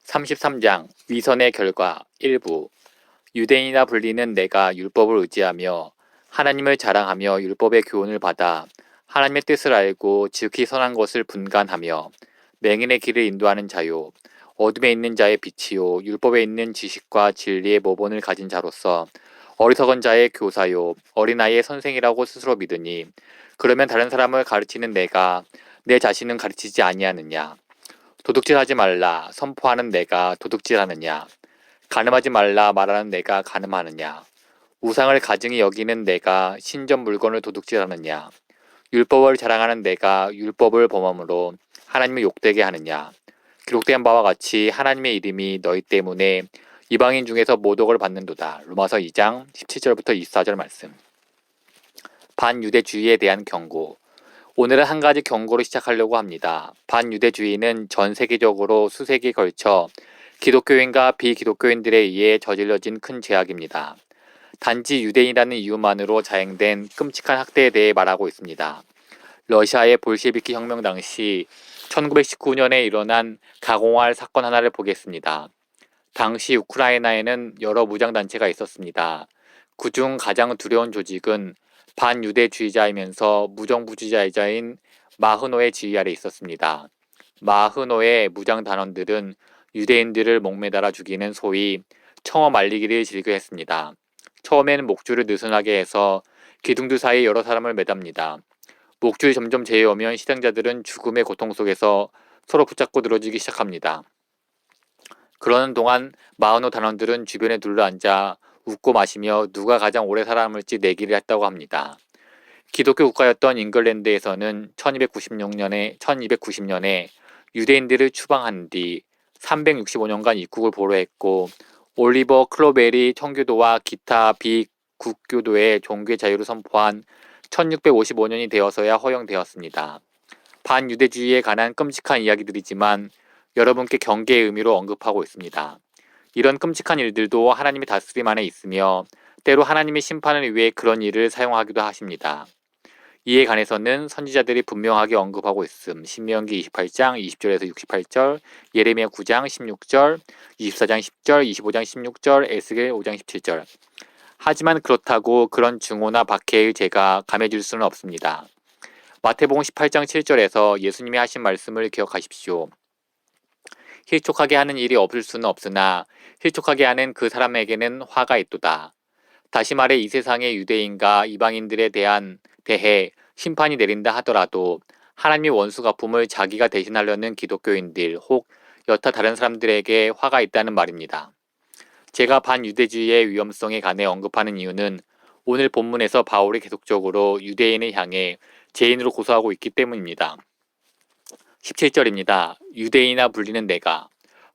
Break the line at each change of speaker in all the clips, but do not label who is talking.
33장 위선의 결과 일부 유대인이라 불리는 내가 율법을 의지하며 하나님을 자랑하며 율법의 교훈을 받아 하나님의 뜻을 알고 지극히 선한 것을 분간하며 맹인의 길을 인도하는 자요 어둠에 있는 자의 빛이요 율법에 있는 지식과 진리의 모본을 가진 자로서 어리석은 자의 교사요 어린아이의 선생이라고 스스로 믿으니 그러면 다른 사람을 가르치는 내가 내 자신은 가르치지 아니하느냐. 도둑질하지 말라 선포하는 내가 도둑질하느냐. 간음하지 말라 말하는 내가 간음하느냐. 우상을 가증히 여기는 내가 신전 물건을 도둑질하느냐. 율법을 자랑하는 내가 율법을 범함으로 하나님을 욕되게 하느냐. 기록된 바와 같이 하나님의 이름이 너희 때문에 이방인 중에서 모독을 받는도다. 로마서 2장 17절부터 24절 말씀. 반유대주의에 대한 경고. 오늘은 한 가지 경고로 시작하려고 합니다. 반유대주의는 전 세계적으로 수세기에 걸쳐 기독교인과 비기독교인들에 의해 저질러진 큰 죄악입니다. 단지 유대인이라는 이유만으로 자행된 끔찍한 학대에 대해 말하고 있습니다. 러시아의 볼셰비키 혁명 당시 1919년에 일어난 가공할 사건 하나를 보겠습니다. 당시 우크라이나에는 여러 무장단체가 있었습니다. 그중 가장 두려운 조직은 반유대주의자이면서 무정부주의자인 마흐노의 지휘 아래 있었습니다. 마흐노의 무장단원들은 유대인들을 목매달아 죽이는 소위 청어 말리기를 즐겨했습니다. 처음에는 목줄을 느슨하게 해서 기둥두 사이 여러 사람을 매답니다. 목줄이 점점 제어오면 희생자들은 죽음의 고통 속에서 서로 붙잡고 늘어지기 시작합니다. 그러는 동안 마흐노 단원들은 주변에 둘러앉아 웃고 마시며 누가 가장 오래 살아남을지 내기를 했다고 합니다. 기독교 국가였던 잉글랜드에서는 1290년에 유대인들을 추방한 뒤 365년간 입국을 보류했고 올리버 클로베리 청교도와 기타 비국교도의 종교 자유를 선포한 1655년이 되어서야 허용되었습니다. 반유대주의에 관한 끔찍한 이야기들이지만 여러분께 경계의 의미로 언급하고 있습니다. 이런 끔찍한 일들도 하나님의 다스림 안에 있으며 때로 하나님의 심판을 위해 그런 일을 사용하기도 하십니다. 이에 관해서는 선지자들이 분명하게 언급하고 있음. 신명기 28장 20절에서 68절, 예레미야 9장 16절, 24장 10절, 25장 16절, 에스겔 5장 17절. 하지만 그렇다고 그런 증오나 박해의 죄가 감해질 수는 없습니다. 마태복음 18장 7절에서 예수님이 하신 말씀을 기억하십시오. 실족하게 하는 일이 없을 수는 없으나 실족하게 하는 그 사람에게는 화가 있도다. 다시 말해 이 세상의 유대인과 이방인들에 대해 심판이 내린다 하더라도 하나님의 원수 갚음을 자기가 대신하려는 기독교인들 혹 여타 다른 사람들에게 화가 있다는 말입니다. 제가 반유대주의의 위험성에 관해 언급하는 이유는 오늘 본문에서 바울이 계속적으로 유대인을 향해 죄인으로 고소하고 있기 때문입니다. 17절입니다. 유대인이나 불리는 내가.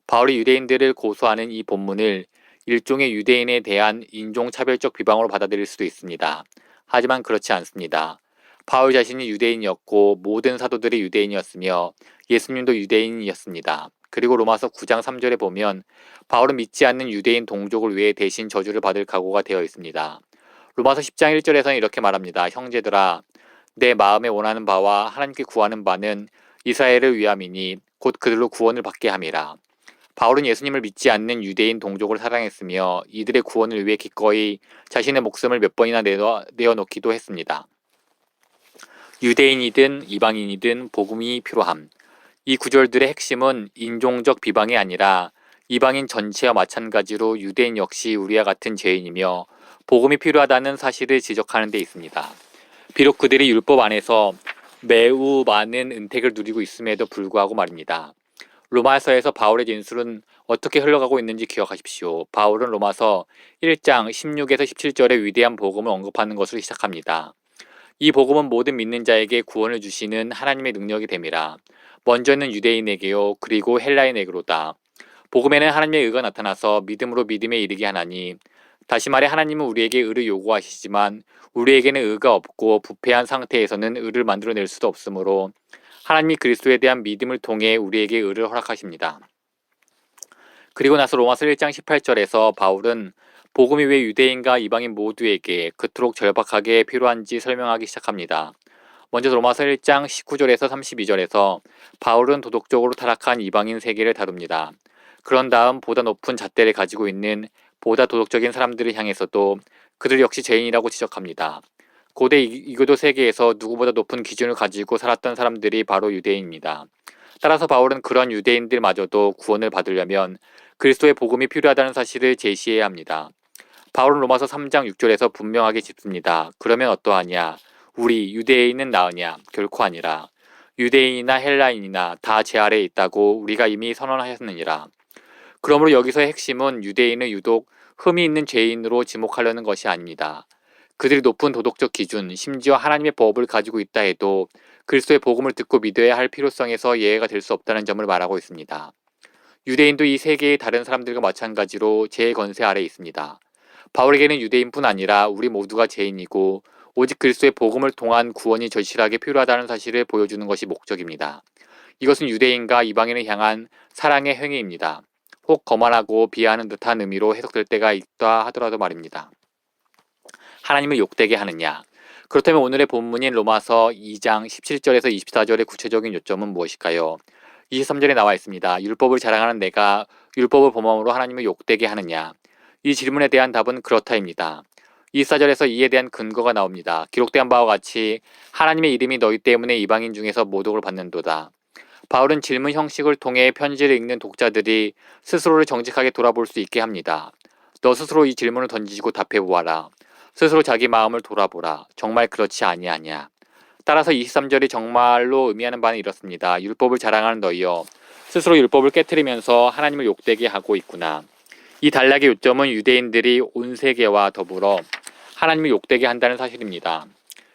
바울이 유대인들을 고소하는 이 본문을 일종의 유대인에 대한 인종차별적 비방으로 받아들일 수도 있습니다. 하지만 그렇지 않습니다. 바울 자신이 유대인이었고 모든 사도들이 유대인이었으며 예수님도 유대인이었습니다. 그리고 로마서 9장 3절에 보면 바울은 믿지 않는 유대인 동족을 위해 대신 저주를 받을 각오가 되어 있습니다. 로마서 10장 1절에서는 이렇게 말합니다. 형제들아, 내 마음에 원하는 바와 하나님께 구하는 바는 이스라엘을 위함이니 곧 그들로 구원을 받게 함이라. 바울은 예수님을 믿지 않는 유대인 동족을 사랑했으며 이들의 구원을 위해 기꺼이 자신의 목숨을 몇 번이나 내어놓기도 했습니다. 유대인이든 이방인이든 복음이 필요함. 이 구절들의 핵심은 인종적 비방이 아니라 이방인 전체와 마찬가지로 유대인 역시 우리와 같은 죄인이며 복음이 필요하다는 사실을 지적하는 데 있습니다. 비록 그들이 율법 안에서 매우 많은 은택을 누리고 있음에도 불구하고 말입니다. 로마서에서 바울의 진술은 어떻게 흘러가고 있는지 기억하십시오. 바울은 로마서 1장 16에서 17절의 위대한 복음을 언급하는 것으로 시작합니다. 이 복음은 모든 믿는 자에게 구원을 주시는 하나님의 능력이 됨이라. 먼저는 유대인에게요 그리고 헬라인에게로다. 복음에는 하나님의 의가 나타나서 믿음으로 믿음에 이르게 하나니 다시 말해 하나님은 우리에게 의를 요구하시지만 우리에게는 의가 없고 부패한 상태에서는 의를 만들어낼 수도 없으므로 하나님이 그리스도에 대한 믿음을 통해 우리에게 의를 허락하십니다. 그리고 나서 로마서 1장 18절에서 바울은 복음이 왜 유대인과 이방인 모두에게 그토록 절박하게 필요한지 설명하기 시작합니다. 먼저 로마서 1장 19절에서 32절에서 바울은 도덕적으로 타락한 이방인 세계를 다룹니다. 그런 다음 보다 높은 잣대를 가지고 있는 보다 도덕적인 사람들을 향해서도 그들 역시 죄인이라고 지적합니다. 고대 이교도 세계에서 누구보다 높은 기준을 가지고 살았던 사람들이 바로 유대인입니다. 따라서 바울은 그런 유대인들마저도 구원을 받으려면 그리스도의 복음이 필요하다는 사실을 제시해야 합니다. 바울은 로마서 3장 6절에서 분명하게 짚습니다. 그러면 어떠하냐? 우리 유대인은 나으냐? 결코 아니라. 유대인이나 헬라인이나 다 제 아래에 있다고 우리가 이미 선언하였느니라. 그러므로 여기서의 핵심은 유대인을 유독 흠이 있는 죄인으로 지목하려는 것이 아닙니다. 그들이 높은 도덕적 기준, 심지어 하나님의 법을 가지고 있다 해도 그리스도의 복음을 듣고 믿어야 할 필요성에서 예외가 될 수 없다는 점을 말하고 있습니다. 유대인도 이 세계의 다른 사람들과 마찬가지로 죄의 권세 아래에 있습니다. 바울에게는 유대인뿐 아니라 우리 모두가 죄인이고 오직 그리스도의 복음을 통한 구원이 절실하게 필요하다는 사실을 보여주는 것이 목적입니다. 이것은 유대인과 이방인을 향한 사랑의 행위입니다. 혹 거만하고 비하하는 듯한 의미로 해석될 때가 있다 하더라도 말입니다. 하나님을 욕되게 하느냐? 그렇다면 오늘의 본문인 로마서 2장 17절에서 24절의 구체적인 요점은 무엇일까요? 23절에 나와 있습니다. 율법을 자랑하는 내가 율법을 범함으로 하나님을 욕되게 하느냐? 이 질문에 대한 답은 그렇다입니다. 24절에서 이에 대한 근거가 나옵니다. 기록된 바와 같이 하나님의 이름이 너희 때문에 이방인 중에서 모독을 받는도다. 바울은 질문 형식을 통해 편지를 읽는 독자들이 스스로를 정직하게 돌아볼 수 있게 합니다. 너 스스로 이 질문을 던지고 답해 보아라. 스스로 자기 마음을 돌아보라. 정말 그렇지 아니하냐. 따라서 23절이 정말로 의미하는 바는 이렇습니다. 율법을 자랑하는 너희여, 스스로 율법을 깨트리면서 하나님을 욕되게 하고 있구나. 이 단락의 요점은 유대인들이 온 세계와 더불어 하나님을 욕되게 한다는 사실입니다.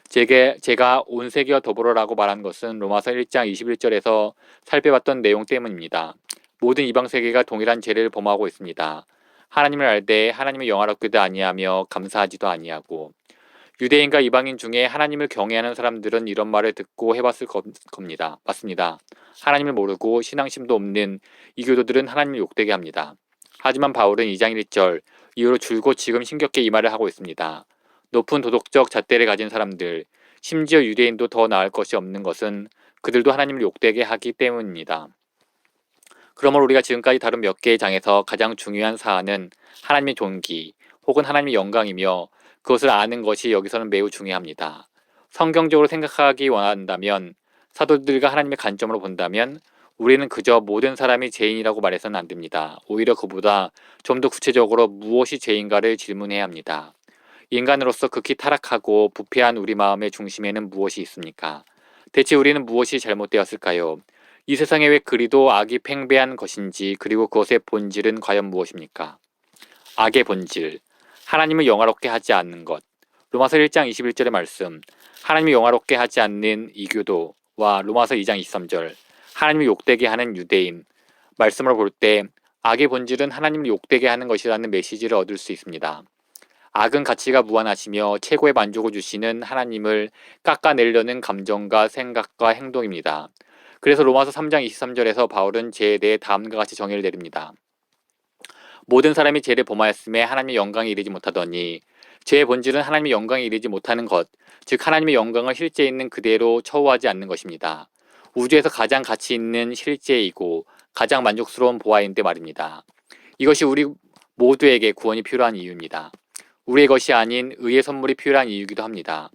제가 온 세계와 더불어라고 말한 것은 로마서 1장 21절에서 살펴봤던 내용 때문입니다. 모든 이방 세계가 동일한 죄를 범하고 있습니다. 하나님을 알되 하나님을 영화롭게도 아니하며 감사하지도 아니하고, 유대인과 이방인 중에 하나님을 경외하는 사람들은 이런 말을 듣고 해봤을 겁니다. 맞습니다. 하나님을 모르고 신앙심도 없는 이 교도들은 하나님을 욕되게 합니다. 하지만 바울은 2장 1절 이후로 줄곧 지금 힘겹게 이 말을 하고 있습니다. 높은 도덕적 잣대를 가진 사람들, 심지어 유대인도 더 나을 것이 없는 것은 그들도 하나님을 욕되게 하기 때문입니다. 그러므로 우리가 지금까지 다룬 몇 개의 장에서 가장 중요한 사안은 하나님의 존귀 혹은 하나님의 영광이며, 그것을 아는 것이 여기서는 매우 중요합니다. 성경적으로 생각하기 원한다면, 사도들과 하나님의 관점으로 본다면 우리는 그저 모든 사람이 죄인이라고 말해서는 안 됩니다. 오히려 그보다 좀 더 구체적으로 무엇이 죄인가를 질문해야 합니다. 인간으로서 극히 타락하고 부패한 우리 마음의 중심에는 무엇이 있습니까? 대체 우리는 무엇이 잘못되었을까요? 이 세상에 왜 그리도 악이 팽배한 것인지, 그리고 그것의 본질은 과연 무엇입니까? 악의 본질, 하나님을 영화롭게 하지 않는 것. 로마서 1장 21절의 말씀, 하나님을 영화롭게 하지 않는 이교도와 로마서 2장 23절, 하나님을 욕되게 하는 유대인. 말씀을 볼 때 악의 본질은 하나님을 욕되게 하는 것이라는 메시지를 얻을 수 있습니다. 악은 가치가 무한하시며 최고의 만족을 주시는 하나님을 깎아내려는 감정과 생각과 행동입니다. 그래서 로마서 3장 23절에서 바울은 죄에 대해 다음과 같이 정의를 내립니다. 모든 사람이 죄를 범하였음에 하나님의 영광에 이르지 못하더니, 죄의 본질은 하나님의 영광에 이르지 못하는 것, 즉 하나님의 영광을 실제 있는 그대로 처우하지 않는 것입니다. 우주에서 가장 가치 있는 실제이고 가장 만족스러운 보아인데 말입니다. 이것이 우리 모두에게 구원이 필요한 이유입니다. 우리의 것이 아닌 의의 선물이 필요한 이유이기도 합니다.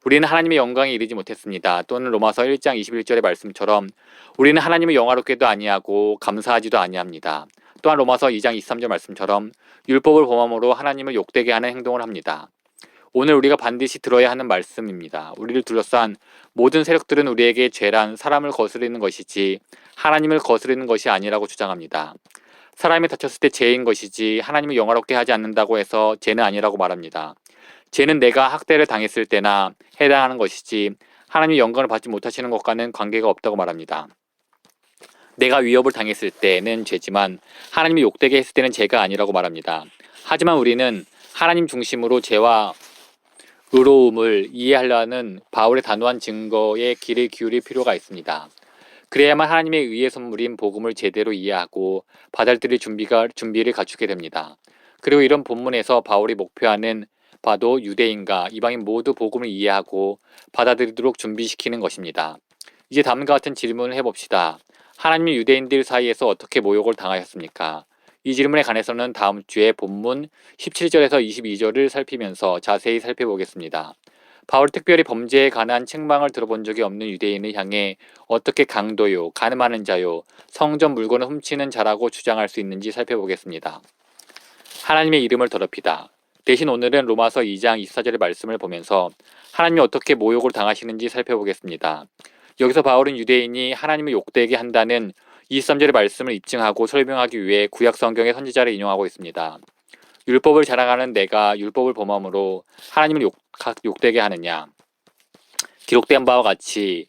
우리는 하나님의 영광에 이르지 못했습니다. 또는 로마서 1장 21절의 말씀처럼 우리는 하나님을 영화롭게도 아니하고 감사하지도 아니합니다. 또한 로마서 2장 23절 말씀처럼 율법을 범함으로 하나님을 욕되게 하는 행동을 합니다. 오늘 우리가 반드시 들어야 하는 말씀입니다. 우리를 둘러싼 모든 세력들은 우리에게 죄란 사람을 거스르는 것이지 하나님을 거스르는 것이 아니라고 주장합니다. 사람이 다쳤을 때 죄인 것이지 하나님을 영화롭게 하지 않는다고 해서 죄는 아니라고 말합니다. 죄는 내가 학대를 당했을 때나 해당하는 것이지 하나님의 영광을 받지 못하시는 것과는 관계가 없다고 말합니다. 내가 위협을 당했을 때는 죄지만 하나님이 욕되게 했을 때는 죄가 아니라고 말합니다. 하지만 우리는 하나님 중심으로 죄와 의로움을 이해하려는 바울의 단호한 증거에 귀를 기울일 필요가 있습니다. 그래야만 하나님의 의의 선물인 복음을 제대로 이해하고 받아들일 준비를 갖추게 됩니다. 그리고 이런 본문에서 바울이 목표하는 바도 유대인과 이방인 모두 복음을 이해하고 받아들이도록 준비시키는 것입니다. 이제 다음과 같은 질문을 해봅시다. 하나님이 유대인들 사이에서 어떻게 모욕을 당하셨습니까? 이 질문에 관해서는 다음 주에 본문 17절에서 22절을 살피면서 자세히 살펴보겠습니다. 바울이 특별히 범죄에 관한 책망을 들어본 적이 없는 유대인을 향해 어떻게 강도요, 간음하는 자요, 성전 물건을 훔치는 자라고 주장할 수 있는지 살펴보겠습니다. 하나님의 이름을 더럽히다. 대신 오늘은 로마서 2장 24절의 말씀을 보면서 하나님이 어떻게 모욕을 당하시는지 살펴보겠습니다. 여기서 바울은 유대인이 하나님을 욕되게 한다는 23절의 말씀을 입증하고 설명하기 위해 구약 성경의 선지자를 인용하고 있습니다. 율법을 자랑하는 내가 율법을 범함으로 하나님을 욕되게 하느냐. 기록된 바와 같이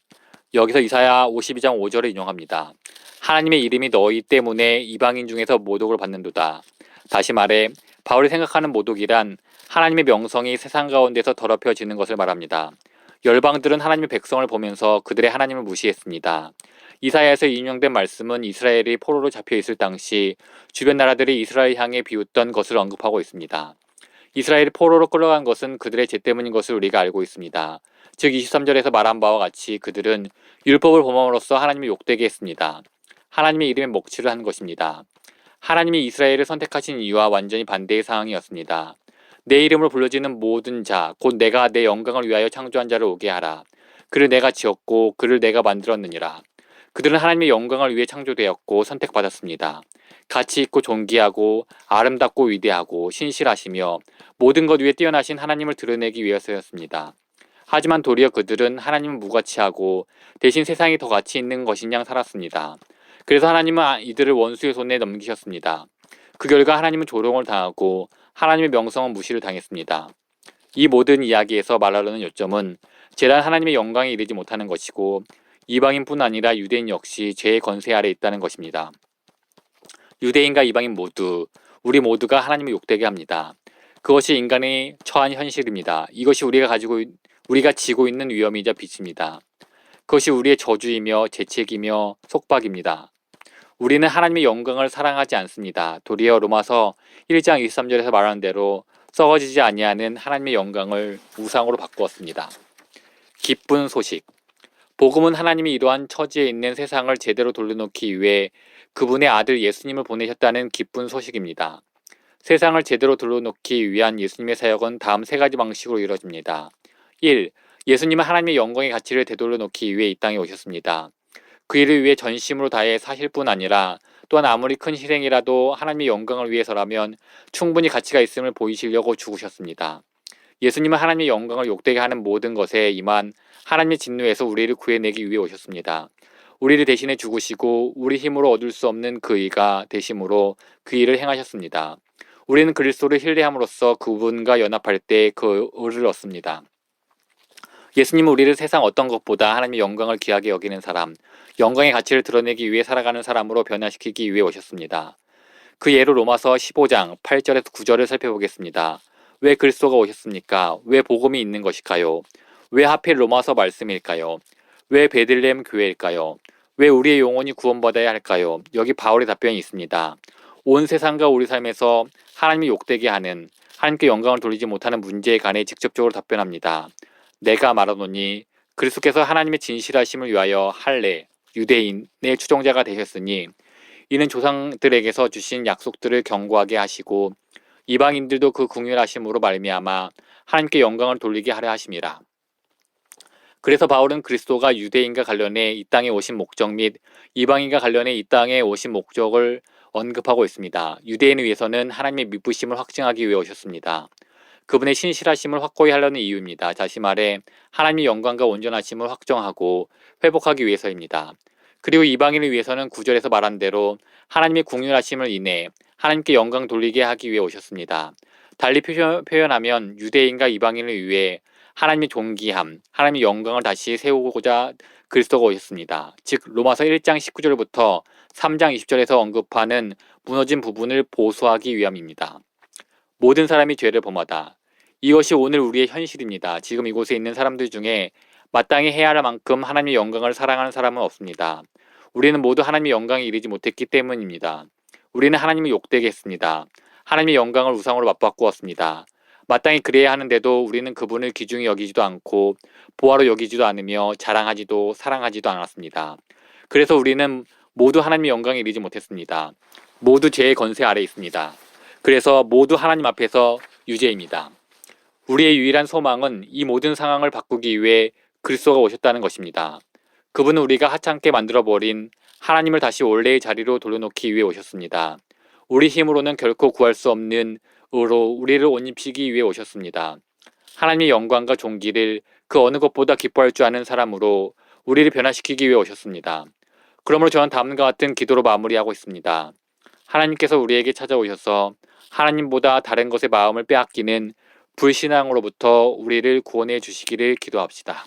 여기서 이사야 52장 5절을 인용합니다. 하나님의 이름이 너희 때문에 이방인 중에서 모독을 받는도다. 다시 말해 바울이 생각하는 모독이란 하나님의 명성이 세상 가운데서 더럽혀지는 것을 말합니다. 열방들은 하나님의 백성을 보면서 그들의 하나님을 무시했습니다. 이사야에서 인용된 말씀은 이스라엘이 포로로 잡혀 있을 당시 주변 나라들이 이스라엘 향해 비웃던 것을 언급하고 있습니다. 이스라엘이 포로로 끌려간 것은 그들의 죄 때문인 것을 우리가 알고 있습니다. 즉 23절에서 말한 바와 같이 그들은 율법을 범함으로써 하나님을 욕되게 했습니다. 하나님의 이름에 먹칠을 한 것입니다. 하나님이 이스라엘을 선택하신 이유와 완전히 반대의 상황이었습니다. 내 이름으로 불려지는 모든 자, 곧 내가 내 영광을 위하여 창조한 자를 오게 하라. 그를 내가 지었고 그를 내가 만들었느니라. 그들은 하나님의 영광을 위해 창조되었고 선택받았습니다. 가치 있고 존귀하고 아름답고 위대하고 신실하시며 모든 것 위에 뛰어나신 하나님을 드러내기 위해서였습니다. 하지만 도리어 그들은 하나님을 무가치하고 대신 세상이 더 가치 있는 것인 양 살았습니다. 그래서 하나님은 이들을 원수의 손에 넘기셨습니다. 그 결과 하나님은 조롱을 당하고 하나님의 명성은 무시를 당했습니다. 이 모든 이야기에서 말하려는 요점은 재단 하나님의 영광에 이르지 못하는 것이고 이방인뿐 아니라 유대인 역시 죄의 권세 아래 있다는 것입니다. 유대인과 이방인 모두 우리 모두가 하나님을 욕되게 합니다. 그것이 인간이 처한 현실입니다. 이것이 우리가 지고 있는 위험이자 빚입니다. 그것이 우리의 저주이며 재책이며 속박입니다. 우리는 하나님의 영광을 사랑하지 않습니다. 도리어 로마서 1장 23절에서 말하는 대로 썩어지지 아니하는 하나님의 영광을 우상으로 바꾸었습니다. 기쁜 소식. 복음은 하나님이 이러한 처지에 있는 세상을 제대로 돌려놓기 위해 그분의 아들 예수님을 보내셨다는 기쁜 소식입니다. 세상을 제대로 돌려놓기 위한 예수님의 사역은 다음 세 가지 방식으로 이루어집니다. 1. 예수님은 하나님의 영광의 가치를 되돌려놓기 위해 이 땅에 오셨습니다. 그 일을 위해 전심으로 다해 사실 뿐 아니라 또한 아무리 큰 희생이라도 하나님의 영광을 위해서라면 충분히 가치가 있음을 보이시려고 죽으셨습니다. 예수님은 하나님의 영광을 욕되게 하는 모든 것에 임한 하나님의 진노에서 우리를 구해내기 위해 오셨습니다. 우리를 대신해 죽으시고 우리 힘으로 얻을 수 없는 그 의가 되심으로 그 일을 행하셨습니다. 우리는 그리스도를 신뢰함으로써 그분과 연합할 때 그 의를 얻습니다. 예수님은 우리를 세상 어떤 것보다 하나님의 영광을 귀하게 여기는 사람, 영광의 가치를 드러내기 위해 살아가는 사람으로 변화시키기 위해 오셨습니다. 그 예로 로마서 15장 8절에서 9절을 살펴보겠습니다. 왜 그리스도가 오셨습니까? 왜 복음이 있는 것일까요? 왜 하필 로마서 말씀일까요? 왜 베들레헴 교회일까요? 왜 우리의 영혼이 구원받아야 할까요? 여기 바울의 답변이 있습니다. 온 세상과 우리 삶에서 하나님이 욕되게 하는, 하나님께 영광을 돌리지 못하는 문제에 관해 직접적으로 답변합니다. 내가 말하노니 그리스도께서 하나님의 진실하심을 위하여 할례, 유대인의 추종자가 되셨으니 이는 조상들에게서 주신 약속들을 견고하게 하시고 이방인들도 그 긍휼하심으로 말미암아 하나님께 영광을 돌리게 하려 하심이라. 그래서 바울은 그리스도가 유대인과 관련해 이 땅에 오신 목적 및 이방인과 관련해 이 땅에 오신 목적을 언급하고 있습니다. 유대인을 위해서는 하나님의 미쁘심을 확증하기 위해 오셨습니다. 그분의 신실하심을 확고히 하려는 이유입니다. 다시 말해 하나님의 영광과 온전하심을 확정하고 회복하기 위해서입니다. 그리고 이방인을 위해서는 9절에서 말한 대로 하나님의 긍휼하심을 인해 하나님께 영광 돌리게 하기 위해 오셨습니다. 달리 표현하면 유대인과 이방인을 위해 하나님의 존귀함, 하나님의 영광을 다시 세우고자 그리스도가 오셨습니다. 즉 로마서 1장 19절부터 3장 20절에서 언급하는 무너진 부분을 보수하기 위함입니다. 모든 사람이 죄를 범하다. 이것이 오늘 우리의 현실입니다. 지금 이곳에 있는 사람들 중에 마땅히 해야 할 만큼 하나님의 영광을 사랑하는 사람은 없습니다. 우리는 모두 하나님의 영광에 이르지 못했기 때문입니다. 우리는 하나님을 욕되게 했습니다. 하나님의 영광을 우상으로 맞바꾸었습니다. 마땅히 그래야 하는데도 우리는 그분을 귀중히 여기지도 않고 보화로 여기지도 않으며 자랑하지도 사랑하지도 않았습니다. 그래서 우리는 모두 하나님의 영광에 이르지 못했습니다. 모두 죄의 권세 아래 있습니다. 그래서 모두 하나님 앞에서 유죄입니다. 우리의 유일한 소망은 이 모든 상황을 바꾸기 위해 그리스도가 오셨다는 것입니다. 그분은 우리가 하찮게 만들어버린 하나님을 다시 원래의 자리로 돌려놓기 위해 오셨습니다. 우리 힘으로는 결코 구할 수 없는 의로 우리를 옷 입히기 위해 오셨습니다. 하나님의 영광과 존귀를 그 어느 것보다 기뻐할 줄 아는 사람으로 우리를 변화시키기 위해 오셨습니다. 그러므로 저는 다음과 같은 기도로 마무리하고 있습니다. 하나님께서 우리에게 찾아오셔서 하나님보다 다른 것에 마음을 빼앗기는 불신앙으로부터 우리를 구원해 주시기를 기도합시다.